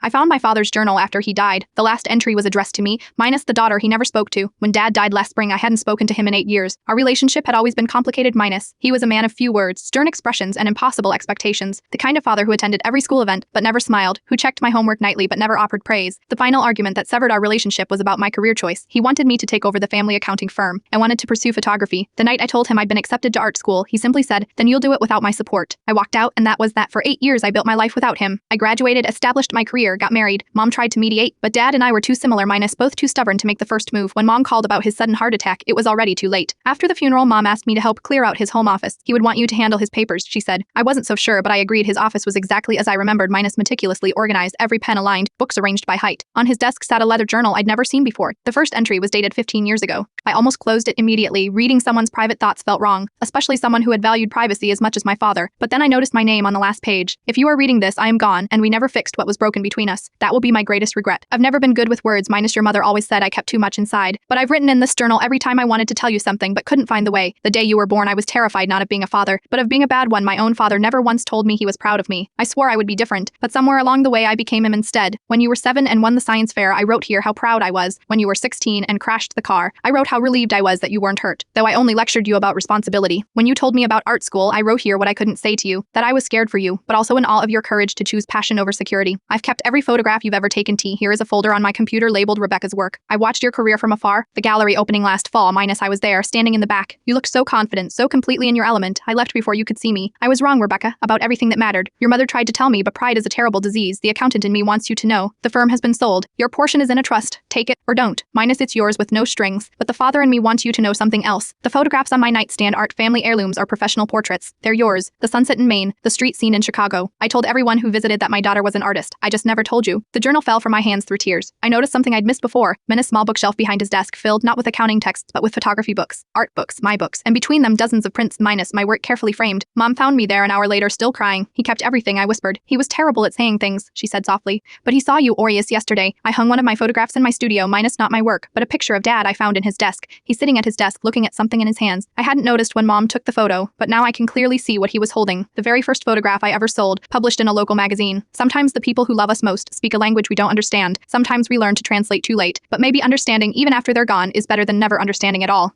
I found my father's journal after he died. The last entry was addressed to me, minus the daughter he never spoke to. When Dad died last spring, I hadn't spoken to him in 8 years. Our relationship had always been complicated minus. He was a man of few words, stern expressions, and impossible expectations. The kind of father who attended every school event but never smiled, who checked my homework nightly but never offered praise. The final argument that severed our relationship was about my career choice. He wanted me to take over the family accounting firm. I wanted to pursue photography. The night I told him I'd been accepted to art school, he simply said, "Then you'll do it without my support." I walked out, and that was that. For 8 years I built my life without him. I graduated, established my career, got married. Mom tried to mediate, but Dad and I were too similar minus both too stubborn to make the first move. When Mom called about his sudden heart attack, it was already too late. After the funeral, Mom asked me to help clear out his home office. He would want you to handle his papers, she said. I wasn't so sure, but I agreed. His office was exactly as I remembered minus meticulously organized, every pen aligned, books arranged by height. On his desk sat a leather journal I'd never seen before. The first entry was dated 15 years ago. I almost closed it immediately. Reading someone's private thoughts felt wrong, especially someone who had valued privacy as much as my father. But then I noticed my name on the last page. If you are reading this, I am gone, and we never fixed what was broken between us. That will be my greatest regret. I've never been good with words minus your mother always said I kept too much inside. But I've written in this journal every time I wanted to tell you something but couldn't find the way. The day you were born, I was terrified not of being a father, but of being a bad one. My own father never once told me he was proud of me. I swore I would be different, but somewhere along the way I became him instead. When you were 7 and won the science fair, I wrote here how proud I was. When you were 16 and crashed the car, I wrote how relieved I was that you weren't hurt, though I only lectured you about responsibility. When you told me about art school, I wrote here what I couldn't say to you, that I was scared for you, but also in awe of your courage to choose passion over security. I've kept every photograph you've ever taken. Here is a folder on my computer labeled Rebecca's work. I watched your career from afar, the gallery opening last fall minus I was there, standing in the back. You looked so confident, so completely in your element. I left before you could see me. I was wrong, Rebecca, about everything that mattered. Your mother tried to tell me, but pride is a terrible disease. The accountant in me wants you to know. The firm has been sold. Your portion is in a trust. Take it or don't. Minus it's yours with no strings. But the father in me wants you to know something else. The photographs on my nightstand aren't family heirlooms or professional portraits. They're yours. The sunset in Maine, the street scene in Chicago. I told everyone who visited that my daughter was an artist. I just never told you. The journal fell from my hands through tears. I noticed something I'd missed before. Min's small bookshelf behind his desk filled not with accounting texts but with photography books, art books, my books, and between them dozens of prints minus my work carefully framed. Mom found me there an hour later still crying. He kept everything, I whispered. He was terrible at saying things, she said softly. But he saw you, Aureus, yesterday. I hung one of my photographs in my studio minus not my work, but a picture of Dad I found in his desk. He's sitting at his desk looking at something in his hands. I hadn't noticed when Mom took the photo, but now I can clearly see what he was holding. The very first photograph I ever sold, published in a local magazine. Sometimes the people who love us most speak a language we don't understand. Sometimes we learn to translate too late, but maybe understanding even after they're gone is better than never understanding at all.